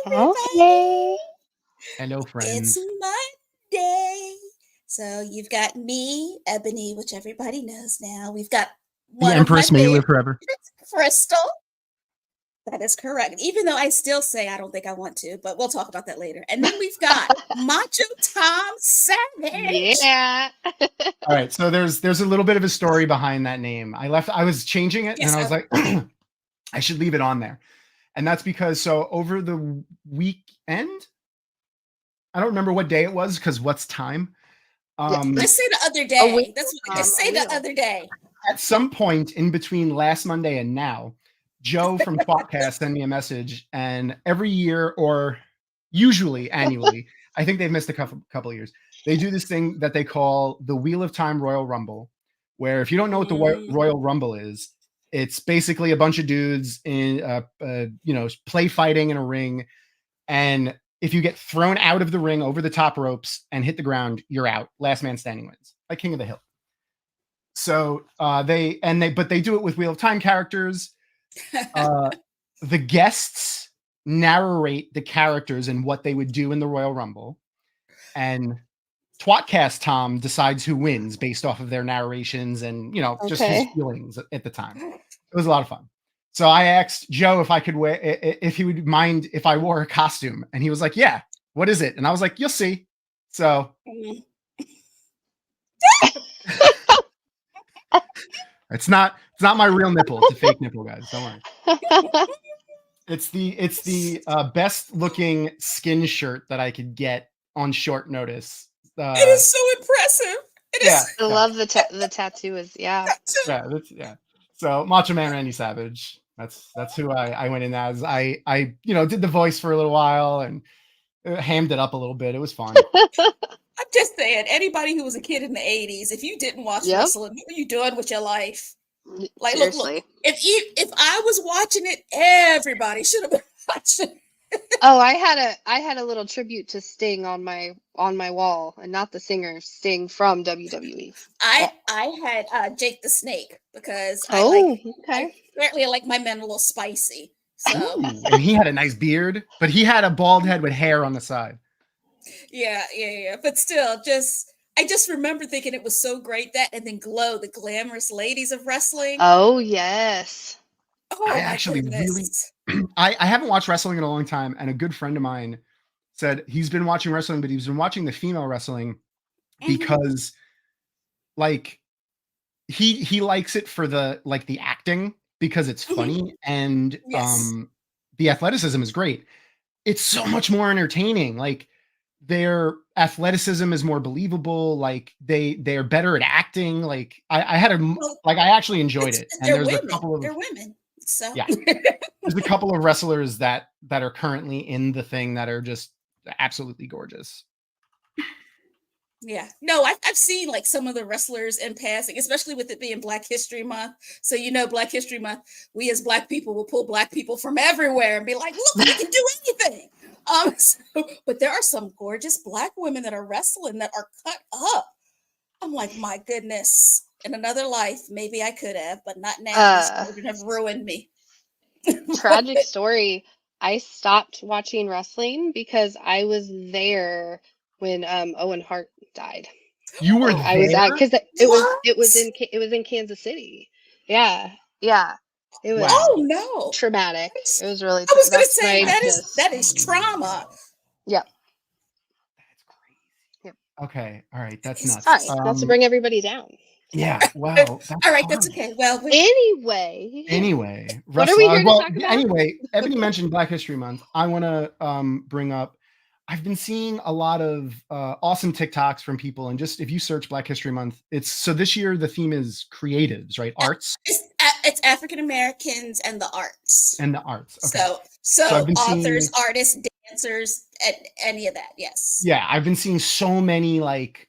Okay. Hello, It's friends. Monday. So you've got me, Ebony, which everybody knows now. We've got The one of my Empress, may you live favorites, forever. Crystal. That is correct. Even though I still say I don't think I want to, but we'll talk about that later. And then we've got Macho Tom Savage. Yeah. All right, so there's a little bit of a story behind that name. I was changing it, and then Yes, I was like, I should leave it on there. And that's because so over the weekend, I don't remember what day it was because what's time? Yeah. just say the other A wheel, day. That's what, just a say the wheel. other day. At some point in between last Monday and now, Joe from Twatcast sent me a message, and every year or usually annually, I think they've missed a couple of years. They do this thing that they call the Wheel of Time Royal Rumble, where if you don't know what the Mm. Royal Rumble is, it's basically a bunch of dudes in play fighting in a ring, and if you get thrown out of the ring over the top ropes and hit the ground, you're out. Last man standing wins, like King of the Hill. So they do it with Wheel of Time characters. The guests narrate the characters and what they would do in the Royal Rumble, and Twatcast Tom decides who wins based off of their narrations and just his Okay. feelings at the time. It was a lot of fun. So I asked Joe if he would mind if I wore a costume, and he was like, "Yeah, what is it?" And I was like, "You'll see." So it's not my real nipple. It's a fake nipple, guys. Don't worry. It's the best looking skin shirt that I could get on short notice. It is so impressive. It Yeah, is. I love the tattoo is yeah. yeah. So Macho Man Randy Savage. That's who I went in as. I did the voice for a little while and hammed it up a little bit. It was fun. I'm just saying, anybody who was a kid in the 80s, if you didn't watch Yep. wrestling, what were you doing with your life? Like, Seriously. look. If I was watching it, everybody should have been watching. Oh, I had a little tribute to Sting on my wall, and not the singer, Sting from WWE. I had Jake the Snake because Oh, okay. apparently I like my men a little spicy. So Ooh, and he had a nice beard, but he had a bald head with hair on the side. yeah. But still, I just remember thinking it was so great that, and then Glow, the glamorous ladies of wrestling. Oh yes. Oh I my actually goodness. I haven't watched wrestling in a long time, and a good friend of mine said he's been watching wrestling, but he's been watching the female wrestling because like he likes it for the acting because it's funny and Yes. the athleticism is great. It's so much more entertaining. Like their athleticism is more believable. Like they're better at acting. Like I had a Well, like I actually enjoyed it. And they're there's a women. couple of They're women. So yeah, there's a couple of wrestlers that are currently in the thing that are just absolutely gorgeous. yeah. No, I've seen like some of the wrestlers in passing, especially with it being Black History Month. So Black History Month, we as Black people will pull Black people from everywhere and be like, look, we can do anything. But there are some gorgeous Black women that are wrestling that are cut up. I'm like, my goodness. In another life, maybe I could have, but not now. These children have ruined me. Tragic story. I stopped watching wrestling because I was there when Owen Hart died. You were I was at there? because What? it was in Kansas City. Yeah, yeah. It was Wow. Oh no. traumatic. It was really. I was gonna That's say my that is trauma. Yep. That's crazy. Yep. Okay. All right. That's It's nuts. All right. Not to bring everybody down. Yeah. Wow. That's all right, that's horrible. okay. Well, Anyway, What are we here to well, talk about? anyway, Ebony mentioned Black History Month. I want to bring up. I've been seeing a lot of awesome TikToks from people, and just if you search Black History Month, it's so this year the theme is creatives, right? Arts it's African Americans and the arts. and the arts. Okay. So I've been authors, seeing, artists, dancers, and any of that. Yes. yeah, I've been seeing so many like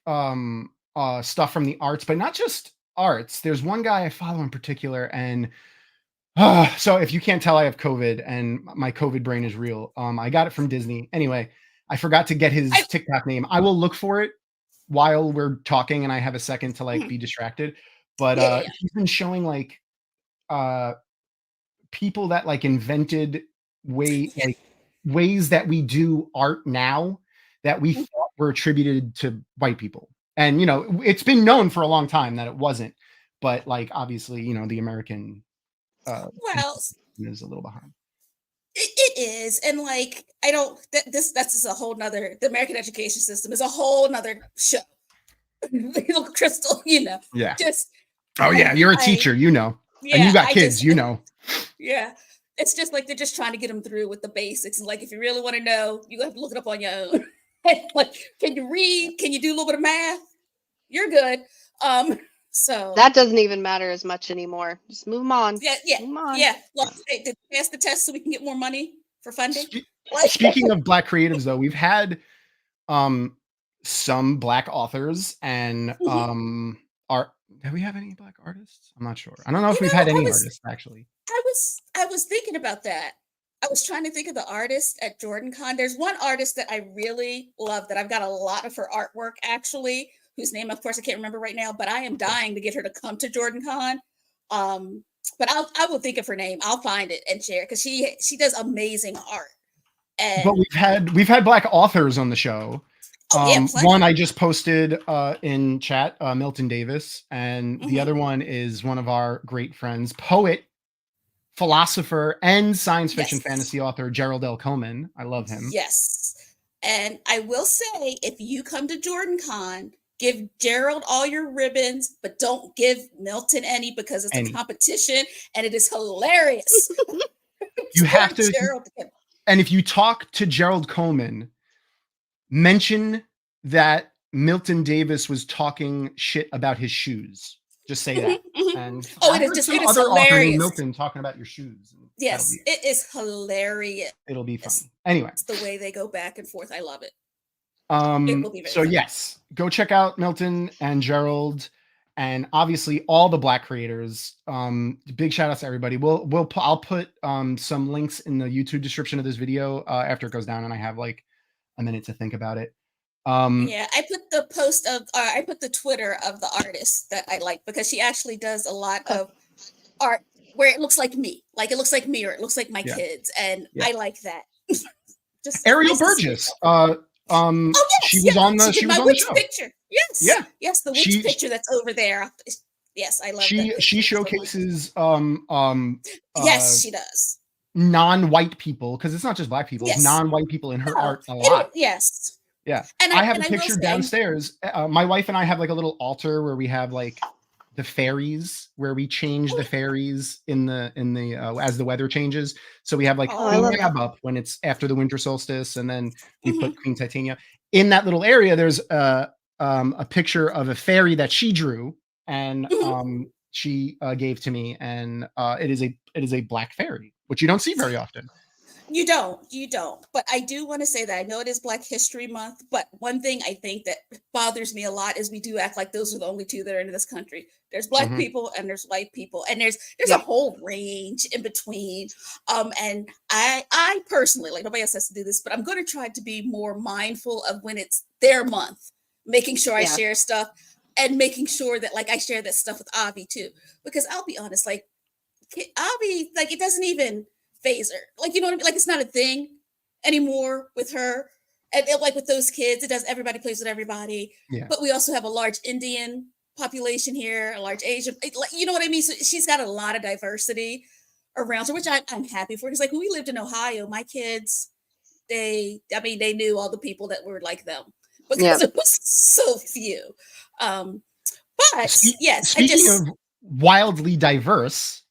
stuff from the arts, but not just arts. There's one guy I follow in particular, and so if you can't tell, I have COVID, and my COVID brain is real. I got it from Disney. Anyway, I forgot to get his TikTok name. I will look for it while we're talking, and I have a second to like be distracted. But he's been showing like people that like invented ways that we do art now that we thought were attributed to white people. And, you know, it's been known for a long time that it wasn't, but like, obviously, you know, the American Well, is a little behind. it is. And like, I don't, that's just a whole nother, the American education system is a whole nother show. Little Crystal, you know, Yeah. just, Oh yeah. You're a teacher, you know, yeah, and you got kids, you know. Yeah. It's just like, they're just trying to get them through with the basics. And like, if you really want to know, you have to look it up on your own. Like, can you read? Can you do a little bit of math? You're good. So That doesn't even matter as much anymore. Just move them on. yeah. Move 'em on. Yeah. Well, hey, did you pass the test so we can get more money for funding? Speaking of Black creatives, though, we've had some Black authors and art. Do we have any Black artists? I'm not sure. I don't know if we've had any artists actually. I was thinking about that. I was trying to think of the artist at Jordan Con. There's one artist that I really love that I've got a lot of her artwork actually, whose name, of course, I can't remember right now, but I am dying to get her to come to Jordan Con. But I will think of her name. I'll find it and share because she does amazing art. And but we've had Black authors on the show. One I just posted in chat, Milton Davis, and the other one is one of our great friends, poet, philosopher, and science fiction fantasy author Gerald L. Coleman. I love him. Yes. And I will say, if you come to Jordan Con, give Gerald all your ribbons, but don't give Milton any because it's a competition and it is hilarious. You have to. And if you talk to Gerald Coleman, mention that Milton Davis was talking shit about his shoes. Just say that. And it is just other author named Milton talking about your shoes. Yes, it is hilarious. It'll be funny. Anyway, it's the way they go back and forth. I love it. So funny. Yes, go check out Milton and Gerald, and obviously all the Black creators. Big shout outs to everybody. I'll put some links in the YouTube description of this video after it goes down, and I have like a minute to think about it. Yeah, I put the post of I put the Twitter of the artist that I like because she actually does a lot of art where it looks like me, or it looks like my kids, and I like that. Just Ariel Burgess. She was on the show. Picture. Yes. Yes, the witch picture that's over there. Yes, I love that. She showcases yes, she does. Non-white people, because it's not just Black people, it's non-white people in her art a lot. Yes. Yeah. And I have a picture downstairs. My wife and I have like a little altar where we have like the fairies, where we change the fairies in the as the weather changes. So we have like Queen Gab up when it's after the winter solstice, and then we put Queen Titania. In that little area, there's a picture of a fairy that she drew and she gave to me, and it is a Black fairy, which you don't see very often. You don't. But I do want to say that I know it is Black History Month, but one thing I think that bothers me a lot is we do act like those are the only two that are in this country. There's Black people and there's white people, and there's a whole range in between. And I personally, like, nobody else has to do this, but I'm going to try to be more mindful of when it's their month, making sure I share stuff and making sure that like I share that stuff with Avi too, because I'll be honest, like Avi, like it doesn't even phase her. Like, you know what I mean? Like, it's not a thing anymore with her. And like with those kids, it does, everybody plays with everybody. Yeah. But we also have a large Indian population here, a large Asian, you know what I mean? So she's got a lot of diversity around her, which I'm happy for. Because like when we lived in Ohio, my kids, they knew all the people that were like them because it was so few. But yes, speaking of wildly diverse,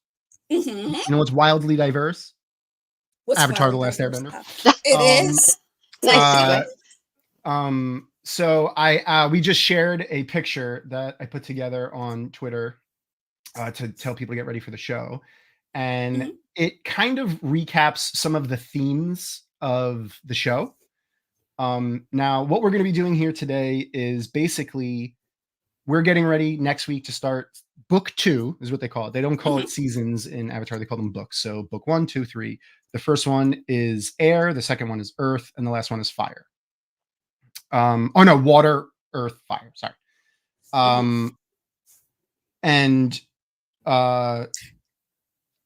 you know what's wildly diverse? Avatar: The Last Airbender. It is. Nice. So we just shared a picture that I put together on Twitter to tell people to get ready for the show, and it kind of recaps some of the themes of the show. Now, what we're going to be doing here today is basically we're getting ready next week to start book 2, is what they call it. They don't call it seasons in Avatar; they call them books. So book 1, 2, 3. The first one is air, the second one is earth, and the last one is fire. Water, earth, fire. Sorry.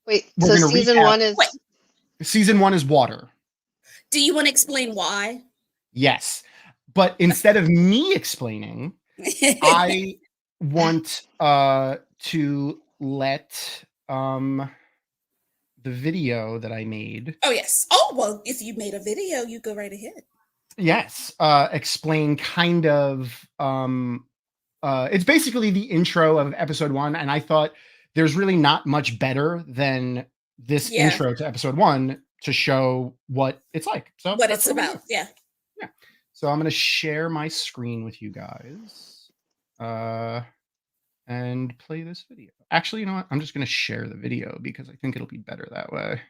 Wait, so season 1 is season 1 is water. Do you want to explain why? Yes. But instead of me explaining, I want to let the video that I made. Oh, yes. Oh, well, if you made a video, you go right ahead. Yes. Explain kind of it's basically the intro of episode 1, and I thought there's really not much better than this intro to episode 1 to show what it's like. So what it's about. Yeah. So I'm going to share my screen with you guys and play this video. Actually, you know what? I'm just going to share the video because I think it'll be better that way.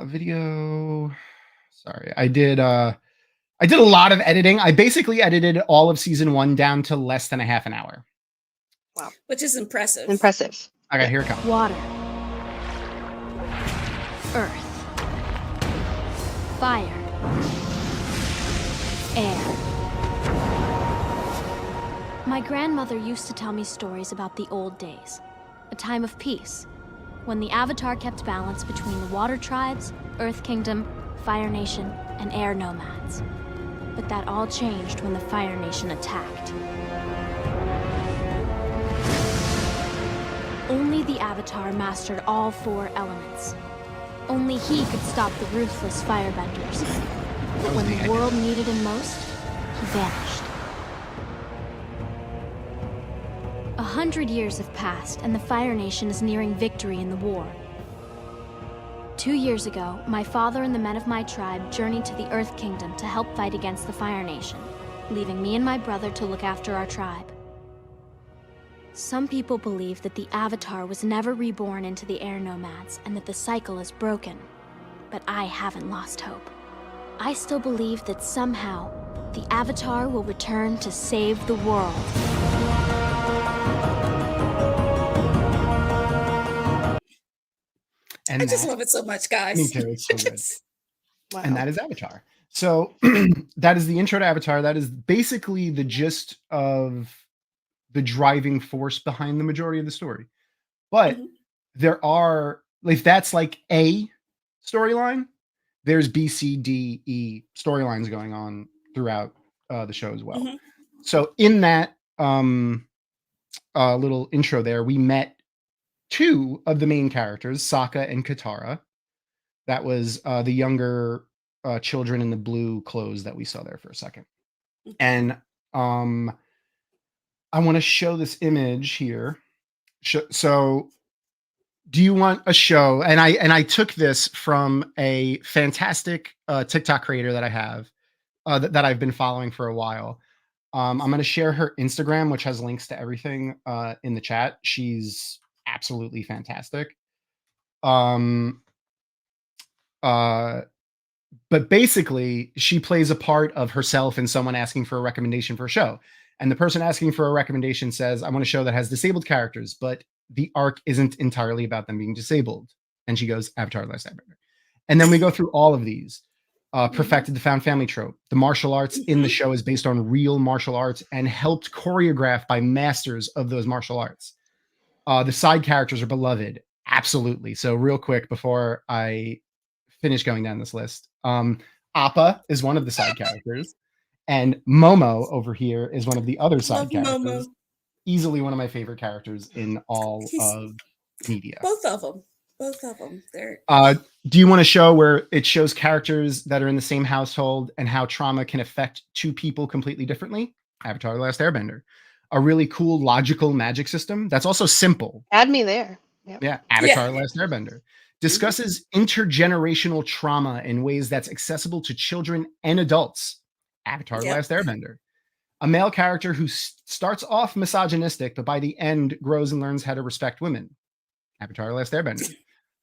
Video. Sorry, I did a lot of editing. I basically edited all of season 1 down to less than a half an hour. Wow. Which is impressive. Impressive. Okay, here it comes. Water. Earth. Fire. Air. My grandmother used to tell me stories about the old days, a time of peace, when the Avatar kept balance between the Water Tribes, Earth Kingdom, Fire Nation, and Air Nomads. But that all changed when the Fire Nation attacked. Only the Avatar mastered all 4 elements. Only he could stop the ruthless Firebenders. But when the world needed him most, he vanished. 100 years have passed, and the Fire Nation is nearing victory in the war. 2 years ago, my father and the men of my tribe journeyed to the Earth Kingdom to help fight against the Fire Nation, leaving me and my brother to look after our tribe. Some people believe that the Avatar was never reborn into the Air Nomads and that the cycle is broken, but I haven't lost hope. I still believe that somehow, the Avatar will return to save the world. And I just love it so much, guys. Me too. It's so good. Wow. And that is Avatar. So that is the intro to Avatar. That is basically the gist of the driving force behind the majority of the story. But there are, if that's like a storyline, there's B, C, D, E storylines going on throughout the show as well. So in that little intro there, we met 2 of the main characters, Sokka and Katara. That was the younger children in the blue clothes that we saw there for a second. And I want to show this image here. So do you want a show? And I took this from a fantastic TikTok creator that I have that I've been following for a while. I'm going to share her Instagram, which has links to everything in the chat. She's absolutely fantastic. But basically, she plays a part of herself and someone asking for a recommendation for a show. And the person asking for a recommendation says, I want a show that has disabled characters, but the arc isn't entirely about them being disabled. And she goes, Avatar: The Last Airbender. And then we go through all of these. Perfected the found family trope. The martial arts in the show is based on real martial arts and helped choreographed by masters of those martial arts. The side characters are beloved. Absolutely. So real quick before I finish going down this list, Appa is one of the side characters. And Momo over here is one of the other side characters. Momo. Easily one of my favorite characters in all of media. Both of them. They're... do you want to show where it shows characters that are in the same household and how trauma can affect 2 people completely differently? Avatar: The Last Airbender. A really cool, logical magic system that's also simple. Add me there. Yep. Yeah, Avatar: The Last Airbender. Discusses intergenerational trauma in ways that's accessible to children and adults. Avatar: The Last Airbender. A male character who starts off misogynistic, but by the end grows and learns how to respect women. Avatar: The Last Airbender.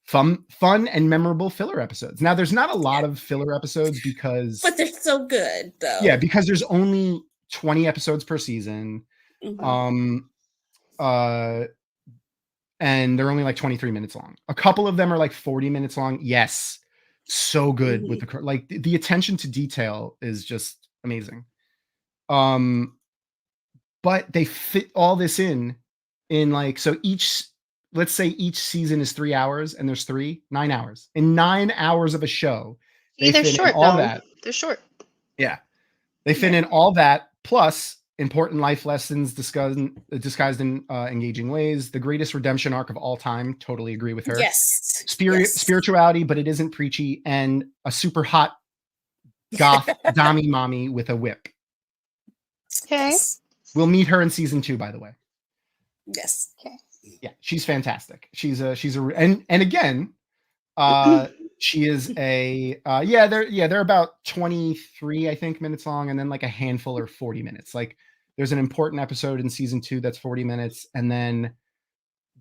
Fun and memorable filler episodes. Now, there's not a lot of filler episodes because... But they're so good, though. Yeah, because there's only 20 episodes per season. And they're only like 23 minutes long. A couple of them are like 40 minutes long. Yes. So good with the attention to detail is just amazing. But they fit all this in like, so let's say each season is 3 hours and there's 9 hours. In 9 hours of a show, They They're fit in short, all though. that. They're short. Yeah. They fit in all that, plus important life lessons disguised in engaging ways. The greatest redemption arc of all time. Totally agree with her. Yes. Spirituality, but it isn't preachy, and a super hot goth Dami mommy with a whip. Okay. Yes. We'll meet her in season 2, by the way. Yes. Okay. Yeah, she's fantastic. And again, she is they're about 23, I think, minutes long, and then like a handful are 40 minutes. Like there's an important episode in season 2 that's 40 minutes, and then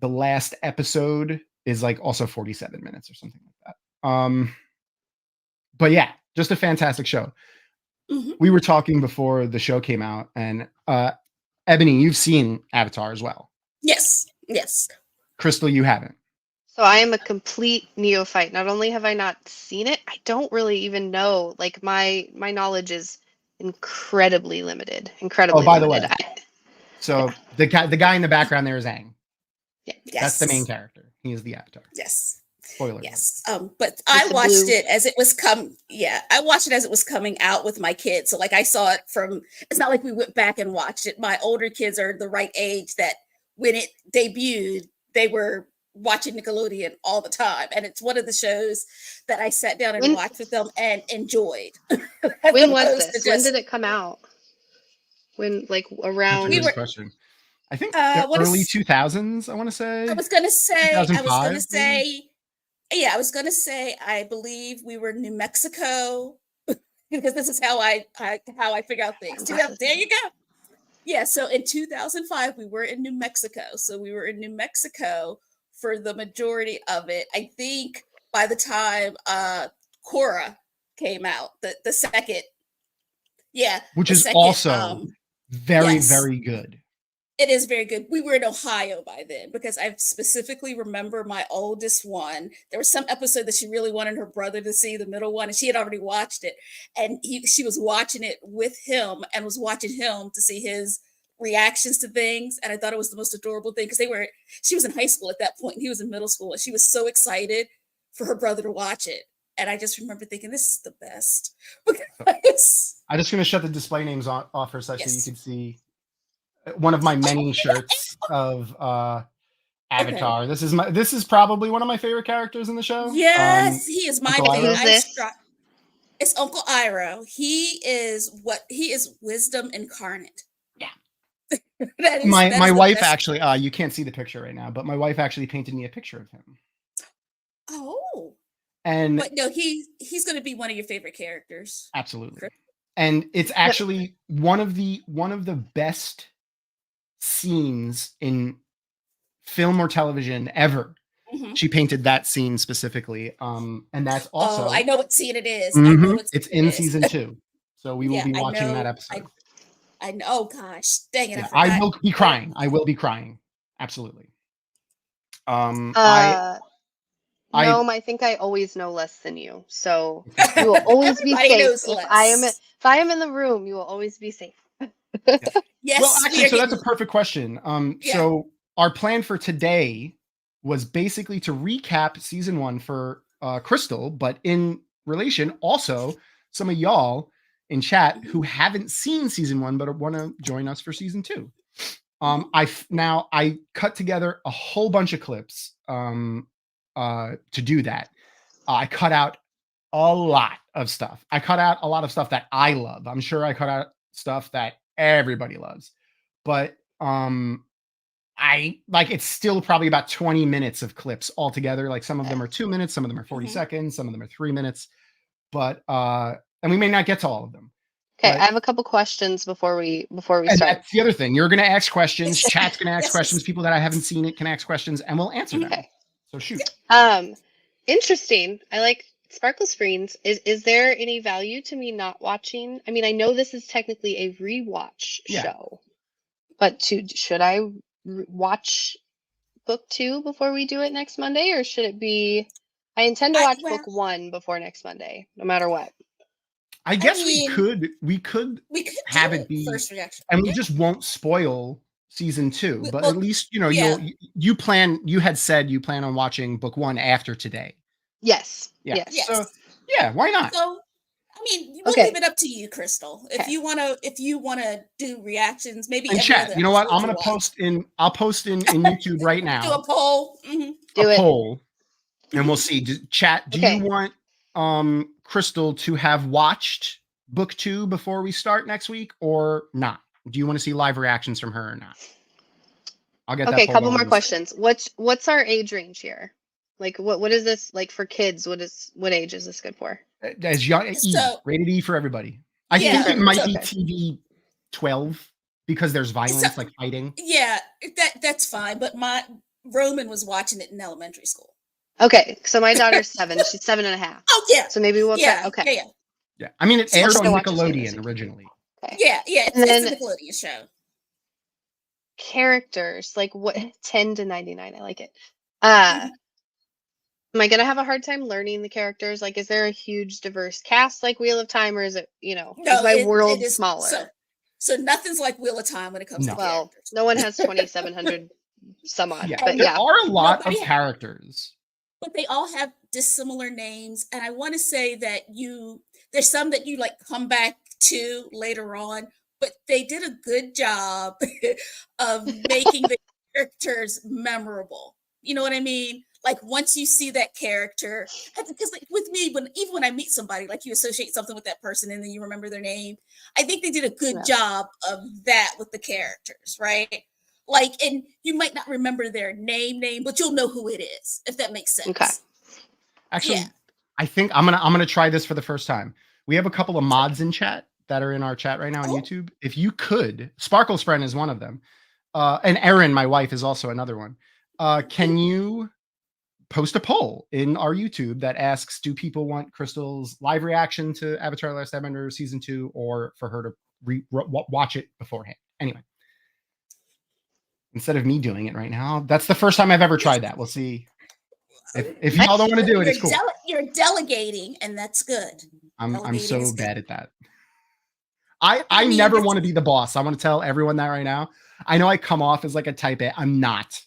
the last episode is like also 47 minutes or something like that. But yeah, just a fantastic show. Mm-hmm. We were talking before the show came out, and Ebony, you've seen Avatar as well. Yes. Yes. Crystal, you haven't. So I am a complete neophyte. Not only have I not seen it, I don't really even know. Like my knowledge is incredibly limited. Incredibly by the limited. way. So the guy in the background there is Aang. Yeah. Yes. That's the main character. He is the Avatar. Yes. Spoiler. Yes. But I the watched blue. it as it was I watched it as it was coming out with my kids. So like I saw it it's not like we went back and watched it. My older kids are the right age that when it debuted, they were watching Nickelodeon all the time. And it's one of the shows that I sat down and watched with them and enjoyed. When was this? When did it come out? When, like, around? That's a good question. I think early 2000s, I want to say. I was going to say, 2005, I was going to say, I believe we were in New Mexico because this is how I figure out things. There you go. Yeah. So in 2005, we were in New Mexico. So we were in New Mexico for the majority of it. I think by the time Korra came out, the second. Yeah. Which is second, also very good. It is very good. We were in Ohio by then because I specifically remember my oldest one. There was some episode that she really wanted her brother to see, the middle one, and she had already watched it. And she was watching it with him and was watching him to see his reactions to things. And I thought it was the most adorable thing because she was in high school at that point and he was in middle school. And she was so excited for her brother to watch it. And I just remember thinking, this is the best. I'm just going to shut the display names off for a second so you can see one of my many shirts of Avatar. Okay. This is probably one of my favorite characters in the show. Yes, he is my favorite. It's Uncle Iroh. He is wisdom incarnate. Yeah. my wife actually, you can't see the picture right now, but my wife actually painted me a picture of him. Oh. But no, he's going to be one of your favorite characters. Absolutely. And it's actually one of the best scenes in film or television ever. Mm-hmm. She painted that scene specifically. And that's also I know what scene it is. Mm-hmm. It's in season 2. So we will be watching that episode. I know. Oh gosh. Dang it. Yeah, I will be crying. I will be crying. Absolutely. I think I always know less than you. So you will always be safe. If I am in the room, you will always be safe. Yes. Well, actually, so that's a perfect question. So our plan for today was basically to recap season 1 for Crystal, but in relation, also some of y'all in chat who haven't seen season 1 but want to join us for season 2. I cut together a whole bunch of clips to do that. I cut out a lot of stuff. I cut out a lot of stuff that I love. I'm sure I cut out stuff that everybody loves, but it's still probably about 20 minutes of clips altogether. Like some of them are 2 minutes, some of them are 40 seconds, some of them are 3 minutes, but and we may not get to all of them. Okay, I have a couple questions before we start. That's the other thing. You're going to ask questions. Chat's going to ask questions. People that I haven't seen it can ask questions, and we'll answer them. So shoot. Interesting. I like sparkle screens. Is there any value to me not watching? I mean, I know this is technically a rewatch show, but should I watch book 2 before we do it next Monday, or should it be? I intend to watch book 1 before next Monday, no matter what. I guess we could have it be first reaction, and we just won't spoil season 2. But at least you had said you plan on watching book 1 after today. Yes. Yeah. Yes. So Yeah, why not? So, I mean, we'll Okay. leave it up to you, Crystal. If Okay. you wanna do reactions, maybe In every chat, other you know what? episode I'm gonna watch. I'll post in YouTube right Do now a poll. Mhm. Do a it. poll, and we'll see. Chat, do Okay. you want Crystal to have watched book 2 before we start next week or not? Do you want to see live reactions from her or not? I'll get that Okay, poll couple going more in a questions. What's our age range here? Like what is this like for kids? What age is this good for? second. As young E, So- rated E for everybody. I Yeah, think it might so- be okay. TV 12 because there's violence, like fighting. Yeah, that's fine. But my Roman was watching it in elementary school. Okay, so my daughter's 7. She's 7.5. Oh yeah, So maybe we'll yeah, try. Okay. yeah, Yeah, I mean, it So aired let's on go watch this game this Nickelodeon week. originally. Okay. yeah. And It's then- a Nickelodeon show. Characters, like what 10 to 99. I like it. Mhm. Am I gonna have a hard time learning the characters? Like, is there a huge diverse cast like Wheel of Time, or is it, No, is my it world is- smaller? So nothing's like Wheel of Time when it comes to Well, characters. no one has 2,700 some odd, Yeah, but there yeah. are a lot of Nobody- characters. But they all have dissimilar names, and I want to say that there's some that you like come back to later on, but they did a good job of making the characters memorable. You know what I mean? Like once you see that character, because like with me, even when I meet somebody, like you associate something with that person and then you remember their name. I think they did a good Yeah. job of that with the characters, right? Like, and you might not remember their name, but you'll know who it is, if that makes sense. Okay. Actually, Yeah. I think I'm gonna try this for the first time. We have a couple of mods in chat that are in our chat right now on Oh. YouTube. If you could, Sparkle's friend is one of them, and Erin, my wife, is also another one. Can you post a poll in our YouTube that asks, do people want Crystal's live reaction to Avatar: The Last Airbender season 2, or for her to watch it beforehand? Anyway, instead of me doing it right now, that's the first time I've ever tried that. We'll see. If y'all don't want to do it, it's cool. You're delegating, and that's good. I'm delegating so is good. bad at that. I mean, never it's- want to be the boss. I want to tell everyone that right now. I know I come off as like a type A. I'm not.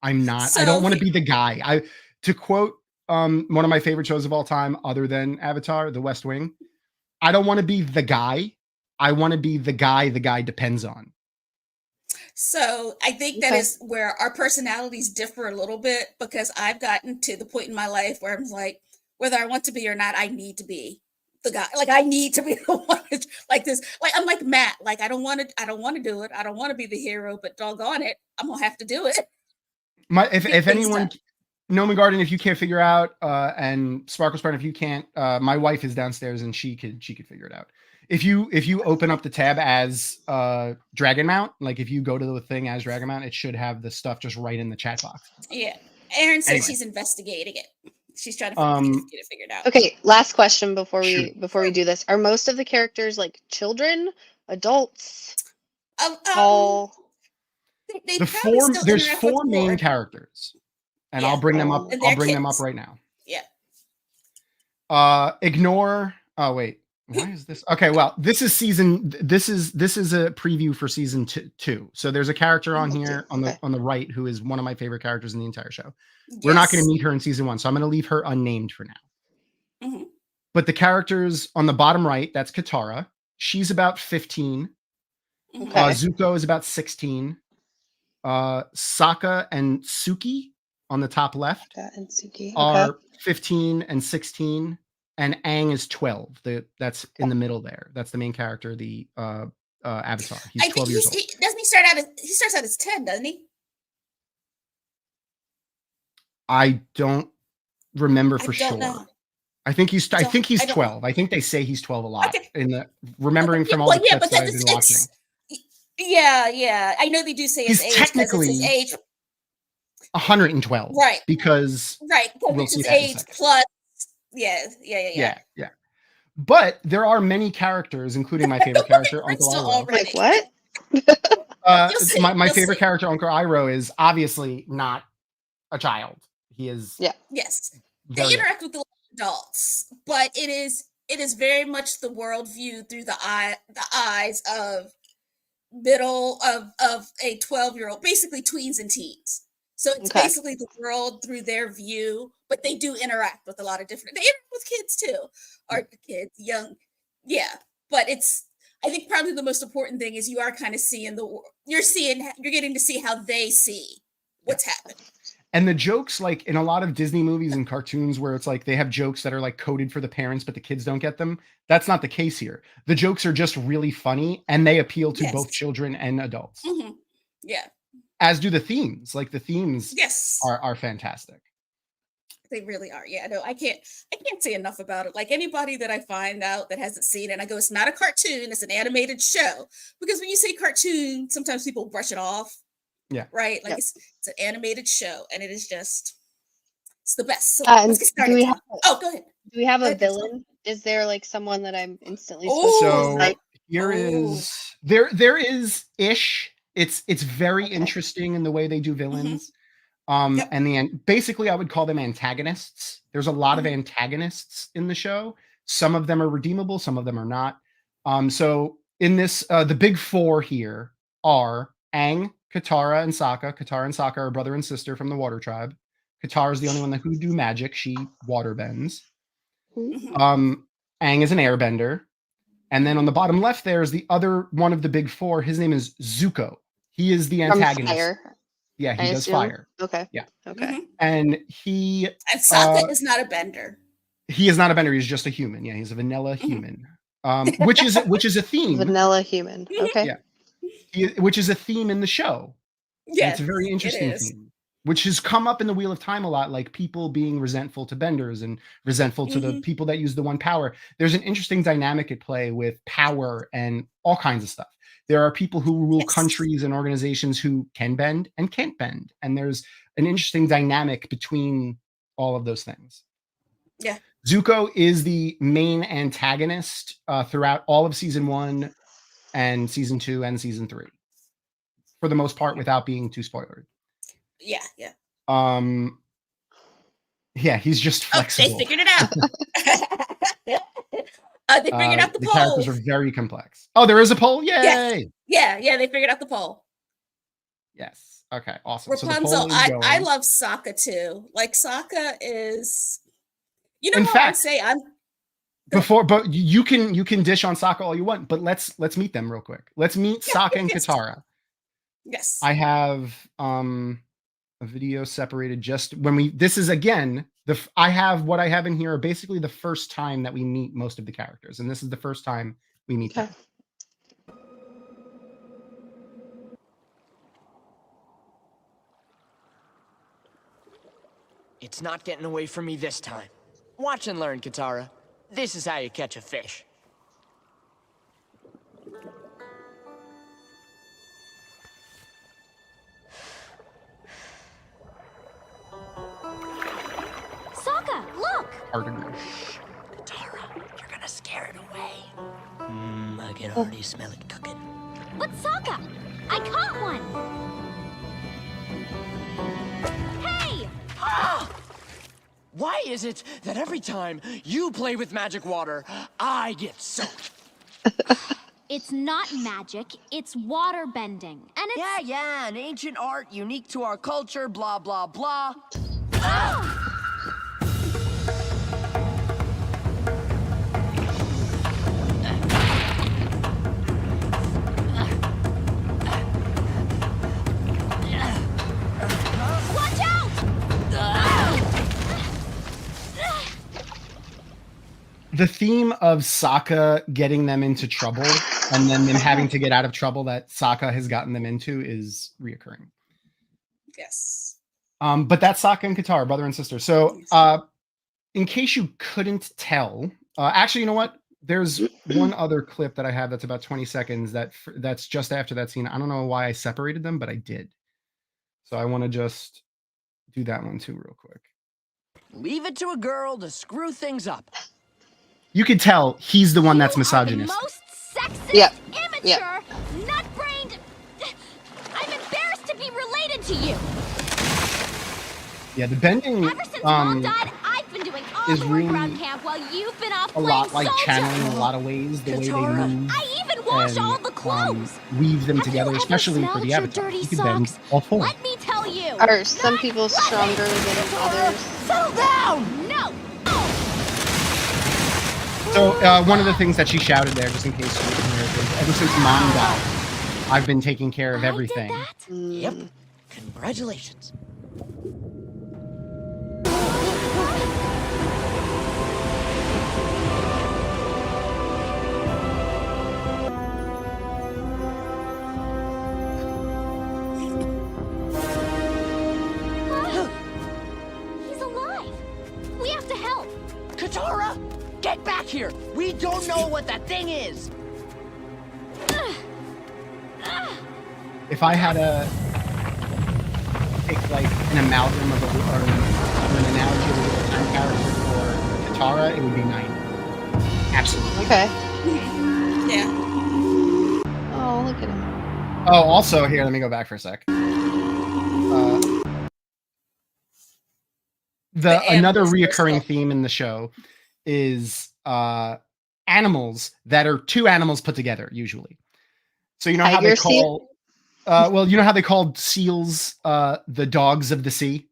I So don't want to be the guy. To quote one of my favorite shows of all time, other than Avatar, The West Wing, I don't want to be the guy. I want to be the guy depends on. So I think that Okay. is where our personalities differ a little bit, because I've gotten to the point in my life where I'm like, whether I want to be or not, I need to be the guy. Like I need to be the one like this. Like I'm like Matt. Like I don't want to do it. I don't want to be the hero, but doggone it, I'm gonna have to do it. If Get things anyone, done. Noman Garden, if you can't figure out, and Sparkle's friend, if you can't, my wife is downstairs and she could figure it out. If you open up the tab as Dragonmount, like if you go to the thing as Dragonmount, it should have the stuff just right in the chat box. Yeah. Erin said Anyway. she's investigating it. She's trying to get it figured out. Okay, last question before Shoot. we do this. Are most of the characters like children, adults, Um, all? they The probably four still there's interact with 4 main more. characters, and Yeah. I'll bring them up. And they're I'll bring them up kids. right now. Yeah. Ignore. Oh wait, why is this? Okay, well, this is a preview for season 2. So there's a character on here Okay. on the right who is one of my favorite characters in the entire show. We're not going to meet her in season 1, so I'm going to leave her unnamed for now. Mhm. But the characters on the bottom right, that's Katara. She's about 15. Mhm. Okay. Zuko is about 16. Sokka and Suki on the top left And Suki. are 15 and 16, and Aang is 12. That's in the middle there. That's the main character, the Avatar. He's I think 12 years old. he starts out as 10, doesn't he? I don't remember for I don't sure. know. I think he's I don't- 12. I think they say he's 12 a lot. Okay. In the remembering from all the clips that I've been watching. Yeah. I know they do say his He's age because it's his technically age, 112. Right. Because right? Because We'll it's see his that in a age second. plus. Yeah. yeah. But there are many characters, including my favorite character, Uncle Crystal Iroh. already. Like what? You'll see, My you'll favorite see. character, Uncle Iroh, is obviously not a child. He is Yeah. Yes, very they interact with the adults, but it is very much the worldview through the eyes of middle of a 12-year-old, basically tweens and teens. So it's Okay. basically the world through their view, but they do interact with a lot of different. They interact with kids too, or kids, young, yeah. But I think probably the most important thing is you are kind of seeing you're getting to see how they see what's happening. And the jokes, like in a lot of Disney movies and cartoons where it's like they have jokes that are like coded for the parents, but the kids don't get them. That's not the case here. The jokes are just really funny and they appeal to both children and adults. Mm-hmm. Yeah. As do the themes. Like the themes are fantastic. They really are. Yeah, no, I can't say enough about it. Like anybody that I find out that hasn't seen it, and I go, it's not a cartoon, it's an animated show. Because when you say cartoon, sometimes people brush it off. Yeah. Right? Like it's an animated show, and it is just it's the best. So let's get started. Go ahead. Do we have a villain? Is there like someone that I'm instantly so here is there is ish. It's very interesting in the way they do villains. And basically I would call them antagonists. There's a lot of antagonists in the show. Some of them are redeemable, some of them are not. So in this, the big four here are Aang, Katara, and Sokka. Katara and Sokka are brother and sister from the Water Tribe. Katara is the only one who do magic. She water bends. Aang is an airbender. And then on the bottom left there is the other one of the big four. His name is Zuko. He is the antagonist. Fire. Yeah, he does fire. Okay. Yeah. Okay. And Sokka is not a bender. He is not a bender. He's just a human. Yeah, he's a vanilla human. Which is a theme. Vanilla human. Okay. Yeah. Which is a theme in the show. Yeah, it's a very interesting theme, which has come up in the Wheel of Time a lot, like people being resentful to benders and resentful to the people that use the one power. There's an interesting dynamic at play with power and all kinds of stuff. There are people who rule countries and organizations who can bend and can't bend. And there's an interesting dynamic between all of those things. Yeah. Zuko is the main antagonist throughout all of season 1 and season 2 and season 3. For the most part, without being too spoilery. Yeah. Yeah, he's just flexible. They figured it out. They figured out the poll. The characters are very complex. Oh, there is a poll? Yay! Yeah, they figured out the poll. Yes. Okay, awesome. Rapunzel, I love Sokka too. Like Sokka is, you know, I say but you can dish on Sokka all you want, but let's meet them real quick. Let's meet Sokka and Katara. Yes. I have a video separated just when this is again I have what I have in here are basically the first time that we meet most of the characters, and this is the first time we meet them. It's not getting away from me this time. Watch and learn, Katara. This is how you catch a fish. Sokka, look! Katara, you're gonna scare it away. I can already smell it cooking. But Sokka, I caught one! Hey! Why is it that every time you play with magic water, I get soaked? It's not magic, it's water bending. And it's... Yeah, an ancient art unique to our culture, blah, blah, blah. Watch out! The theme of Sokka getting them into trouble and then them having to get out of trouble that Sokka has gotten them into is reoccurring. Yes. But that's Sokka and Katara, brother and sister. So in case you couldn't tell, actually, you know what? There's one other clip that I have that's about 20 seconds that's just after that scene. I don't know why I separated them, but I did. So I want to just do that one too real quick. Leave it to a girl to screw things up. You could tell he's the one that's misogynistic. The most sexist, immature, nut-brained. I'm embarrassed to be related to you. Yeah, the bending Ever since Mom died, I've been doing all the work around camp while you've been off a playing lot like soldier. channeling in a lot of ways, the way they move. I even wash all the clothes. Weave them Have together, you ever especially for smelled the your avatar. dirty You could bend socks? all four. Let me tell you. Are some people stronger than others? Settle down! No. So one of the things that she shouted there, just in case you didn't hear it, is ever since Mom died, I've been taking care of everything. I did that? Yep. Congratulations. He's alive. We have to help. Katara, get back here! We don't know what that thing is! If I had to pick like an amalgam of or an analogy of a real-time character for Katara, it would be 90. Absolutely. Okay. Yeah. Oh, look at him. Oh, also here, let me go back for a sec. Another animals reoccurring first. theme in the show is animals that are two animals put together usually. So you know how they Tiger seal? call well, you know how they called seals the dogs of the sea?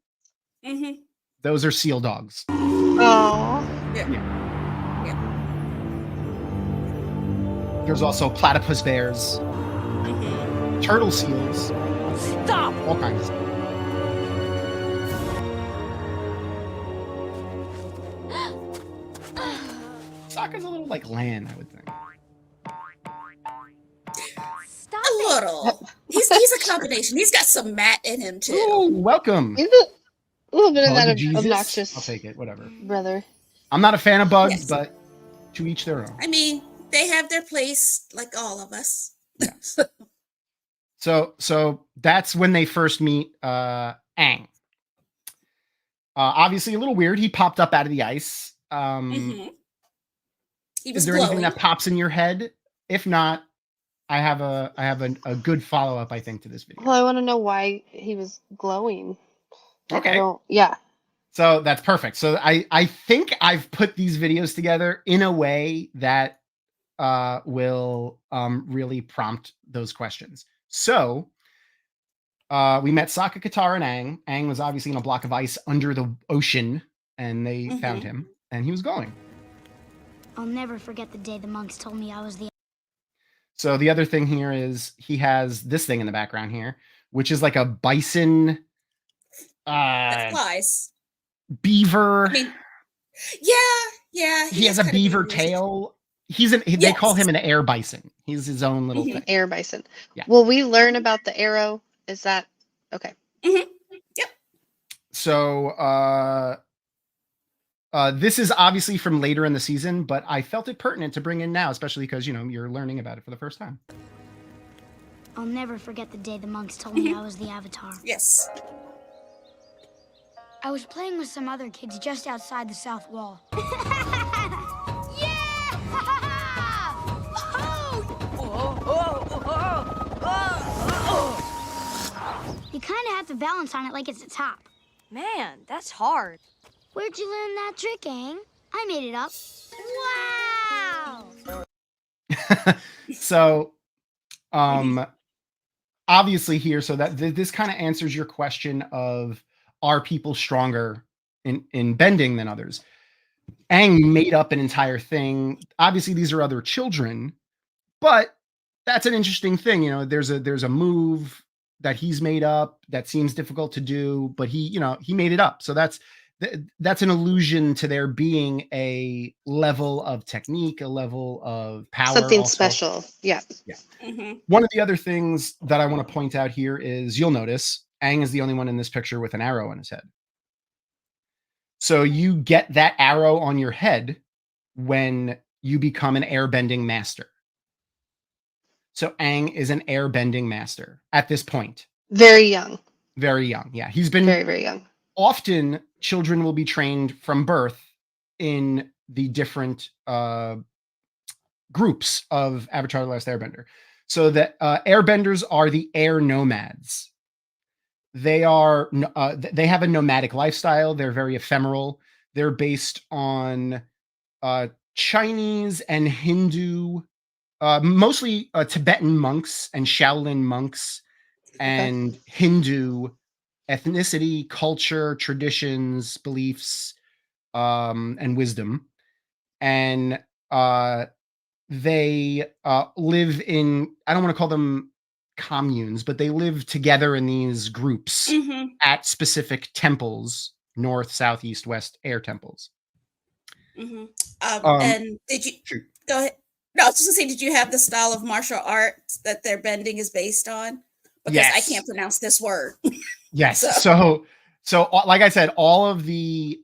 Mm-hmm. Those are seal dogs. Oh. There's also platypus bears, Mm-hmm. turtle seals, Stop! all kinds. Sokka's a little like Lan, I would think. Stop A it. little. He's a combination. He's got some Matt in him too. Ooh, welcome. He's a little bit of Bug that Jesus? obnoxious I'll take it, whatever. brother. I'm not a fan of bugs, Yes. but to each their own. I mean, they have their place, like all of us. So that's when they first meet Aang. Obviously a little weird. He popped up out of the ice. Mhm. He Is was there glowing. anything that pops in your head? If not, I have a good follow-up, I think, to this video. Well, I want to know why he was glowing. Like, I Okay. don't. Yeah. So that's perfect. So I think I've put these videos together in a way that will really prompt those questions. So we met Sokka, Katara, and Aang. Aang was obviously in a block of ice under the ocean, and they found him, and he was glowing. I'll never forget the day the monks told me I was the. So the other thing here is he has this thing in the background here, which is like a bison, That flies. beaver. I mean, yeah. He has a kinda beaver beaver. tail. They call him an air bison. He's his own little Mhm. thing. Air bison. Yeah. Will we learn about the arrow? Is that okay? So this is obviously from later in the season, but I felt it pertinent to bring in now, especially because you're learning about it for the first time. I'll never forget the day the monks told me I was the Avatar. Yes. I was playing with some other kids just outside the south wall. You kind of have to balance on it like it's a top. Man, that's hard. Where'd you learn that trick, Aang? I made it up. Wow! So obviously here, so that this kind of answers your question of, are people stronger in bending than others? Aang made up an entire thing. Obviously these are other children, but that's an interesting thing. There's a move that he's made up that seems difficult to do, but he made it up. So that's an allusion to there being a level of technique, a level of power. Something also. special. Yeah. Mm-hmm. One of the other things that I want to point out here is you'll notice Aang is the only one in this picture with an arrow on his head. So you get that arrow on your head when you become an airbending master. So Aang is an airbending master at this point. Very young. Very young. Yeah. He's been Very, very young. often children will be trained from birth in the different groups of Avatar: The Last Airbender. So that airbenders are the air nomads. They are they have a nomadic lifestyle. They're very ephemeral. They're based on Chinese and Hindu, mostly Tibetan monks and Shaolin monks and Hindu ethnicity, culture, traditions, beliefs, and wisdom. And they live in, I don't want to call them communes, but they live together in these groups at specific temples, north, south, east, west, air temples. And did you go ahead? No, I was just gonna say, did you have the style of martial arts that their bending is based on? Because I can't pronounce this word. Yes. So like I said, all of the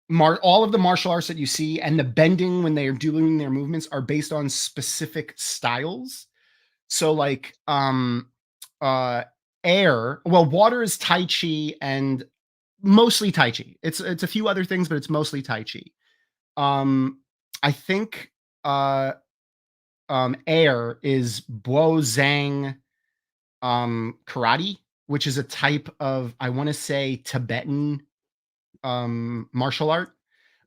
martial arts that you see and the bending when they are doing their movements are based on specific styles. So like air, well, water is Tai Chi and mostly Tai Chi. It's a few other things, but it's mostly Tai Chi. I think air is Bo Zhang karate, which is a type of, I want to say, Tibetan martial art.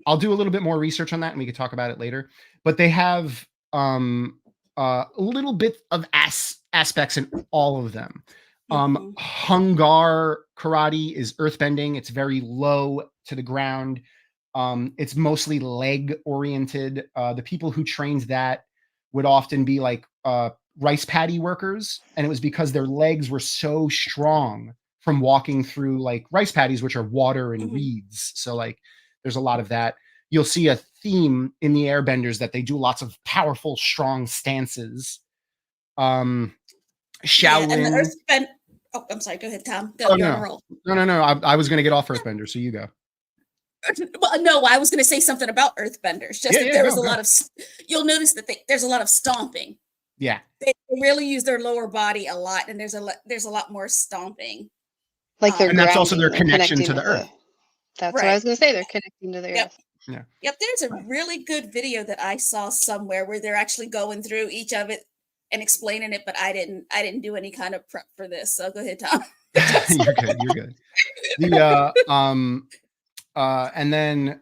I'll do a little bit more research on that and we could talk about it later. But they have a little bit of aspects in all of them. Hungar karate is earthbending. It's very low to the ground. It's mostly leg oriented. The people who trained that would often be like rice paddy workers, and it was because their legs were so strong from walking through like rice paddies, which are water and weeds. So like there's a lot of that. You'll see a theme in the airbenders that they do lots of powerful, strong stances. Shaolin. And oh, I'm sorry. Go ahead, Tom. No. I was going to get off earthbender, so you go. Well, no, I was going to say something about earthbenders. Just that there was a lot of. You'll notice that there's a lot of stomping. Yeah, they really use their lower body a lot, and there's a lot more stomping. Like and that's also their connection to the earth. That's what I was going to say. They're connecting to the earth. Yeah. Yep. There's a really good video that I saw somewhere where they're actually going through each of it and explaining it, but I didn't do any kind of prep for this. So go ahead, Tom. You're good. The and then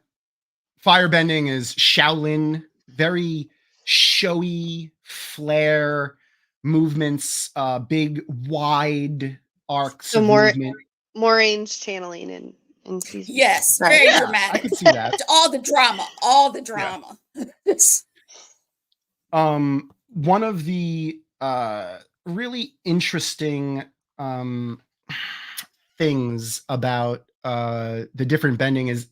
firebending is Shaolin, very showy flare movements, big wide arcs. So more range channeling in season. Yes, very dramatic. I can see that. all the drama. One of the really interesting things about the different bending is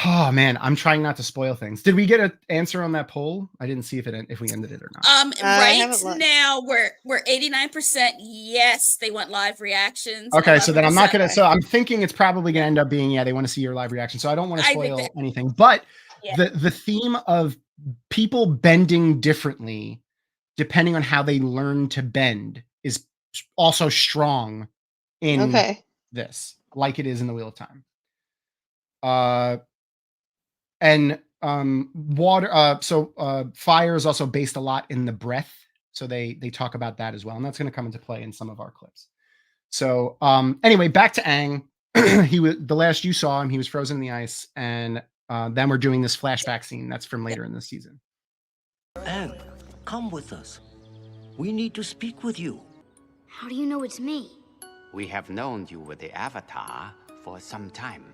oh man, I'm trying not to spoil things. Did we get an answer on that poll? I didn't see if we ended it or not. Right now we're 89% yes, they want live reactions. Okay, so then I'm not gonna. So I'm thinking it's probably gonna end up being they want to see your live reaction. So I don't want to spoil anything. But the theme of people bending differently, depending on how they learn to bend, is also strong in this, like it is in the Wheel of Time. And water, fire is also based a lot in the breath. So they talk about that as well. And that's going to come into play in some of our clips. So anyway, back to Aang. The last you saw him, he was frozen in the ice. And then we're doing this flashback scene. That's from later in the season. Aang, come with us. We need to speak with you. How do you know it's me? We have known you were the Avatar for some time.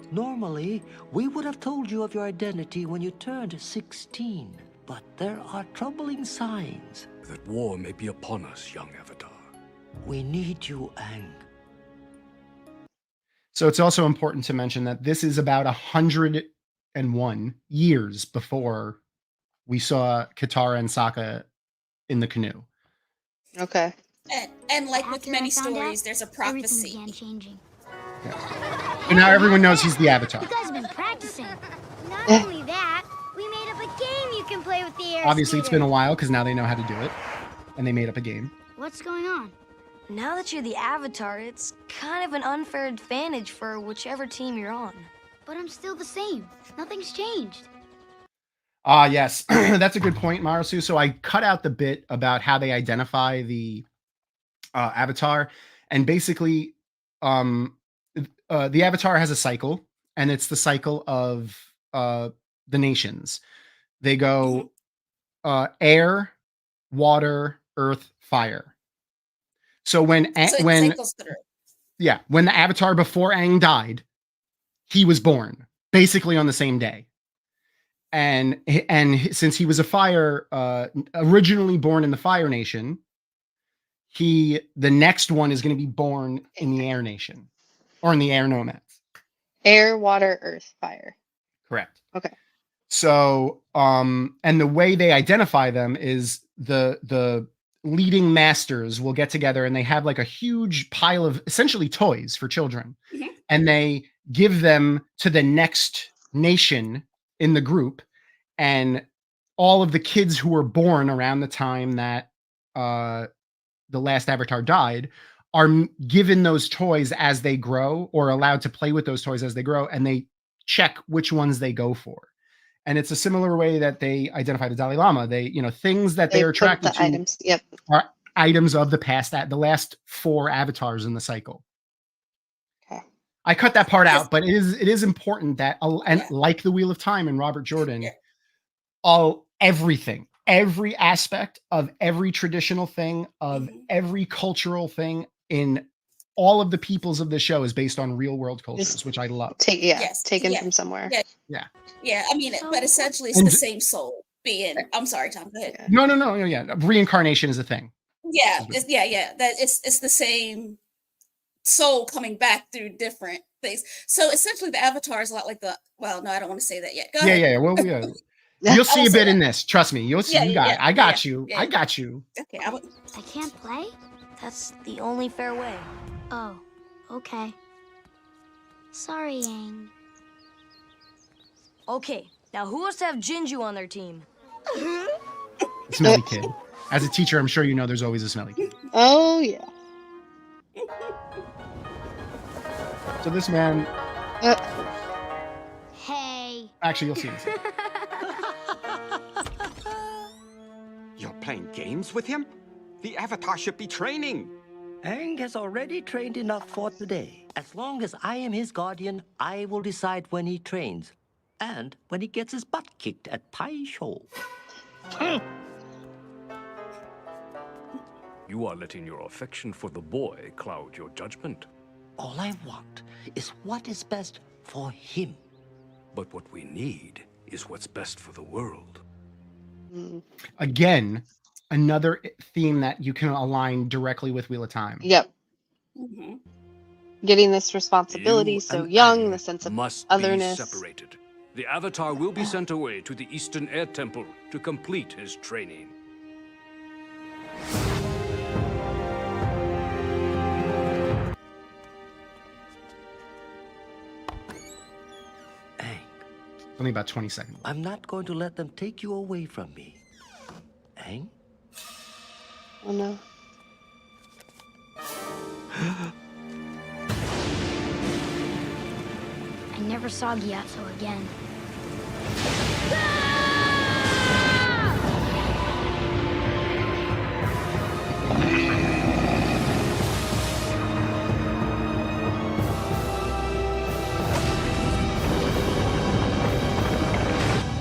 Normally, we would have told you of your identity when you turned 16. But there are troubling signs. That war may be upon us, young Avatar. We need you, Aang. So it's also important to mention that this is about 101 years before we saw Katara and Sokka in the canoe. Okay. And like with many stories, there's a prophecy. Changing. And now everyone knows he's the Avatar. You guys have been practicing. Not only that, we made up a game you can play with the air. Obviously, it's been a while because now they know how to do it. And they made up a game. What's going on? Now that you're the Avatar, it's kind of an unfair advantage for whichever team you're on. But I'm still the same. Nothing's changed. Yes. That's a good point, Marasu. So I cut out the bit about how they identify the Avatar. And basically, the Avatar has a cycle, and it's the cycle of the nations. They go air, water, earth, fire. So when Yeah, when the Avatar before Aang died, he was born basically on the same day. And since he was a fire, originally born in the Fire Nation, the next one is going to be born in the Air Nation, or in the Air Nomads. Air, water, earth, fire. Correct. Okay. So, and the way they identify them is the leading masters will get together and they have like a huge pile of essentially toys for children, and they give them to the next nation in the group, and all of the kids who were born around the time that the last Avatar died are given those toys as they grow, or allowed to play with those toys as they grow, and they check which ones they go for. And it's a similar way that they identify the Dalai Lama. They, things that they're attracted to items. Yep. are items of the past, the last 4 avatars in the cycle. Okay. I cut that part out, but it is important that, and like the Wheel of Time and Robert Jordan, everything, every aspect of every traditional thing, of every cultural thing in all of the peoples of the show is based on real world cultures, which I love. Taken from somewhere. Yeah. I mean, but essentially it's the same soul being. I'm sorry, Tom. Go ahead. No. Yeah, reincarnation is a thing. Yeah, that it's the same soul coming back through different things. So essentially, the Avatar is a lot like the. Well, no, I don't want to say that yet. Go ahead. Yeah. Well, you'll see a bit in this. Trust me. You'll see. I got you. I got you. Okay. I can't play? That's the only fair way. Oh, okay. Sorry, Aang. Okay, now who wants to have Jinju on their team? Smelly kid. As a teacher, I'm sure you know there's always a smelly kid. Oh, yeah. So this man... Hey. Actually, you'll see him. You're playing games with him? The Avatar should be training. Aang has already trained enough for today. As long as I am his guardian, I will decide when he trains. And when he gets his butt kicked at Pai Show. You are letting your affection for the boy cloud your judgment. All I want is what is best for him. But what we need is what's best for the world. Again, another theme that you can align directly with Wheel of Time. Yep. Getting this responsibility so young, the sense of otherness. Be separated. The Avatar will be sent away to the Eastern Air Temple to complete his training. Aang. Only about 20 seconds. I'm not going to let them take you away from me. Aang? Oh, no. I never saw Gyatso again.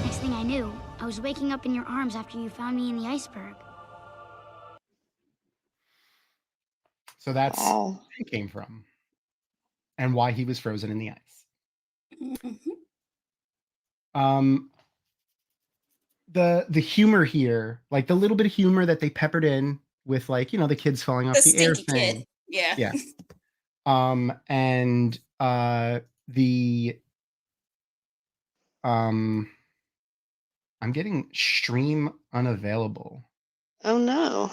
Next thing I knew, I was waking up in your arms after you found me in the iceberg. So that's where he came from, and why he was frozen in the ice. The humor here, like the little bit of humor that they peppered in with, like, the kids falling off the air thing. Kid. Yeah. And I'm getting stream unavailable. Oh, no.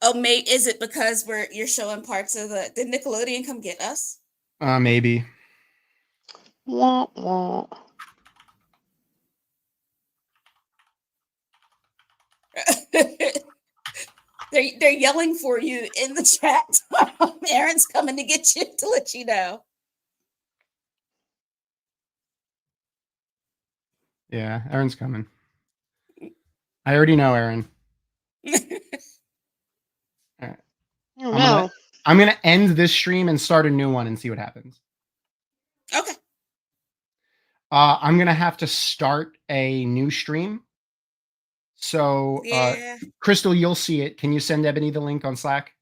Oh, mate, is it because you're showing parts of the Nickelodeon Come Get Us? Maybe. Wah, wah. They're yelling for you in the chat. Aaron's coming to get you to let you know. Yeah, Aaron's coming. I already know Aaron. All right. Oh, no. I'm gonna end this stream and start a new one and see what happens. Okay. I'm gonna have to start a new stream. So, Crystal, you'll see it. Can you send Ebony the link on Slack?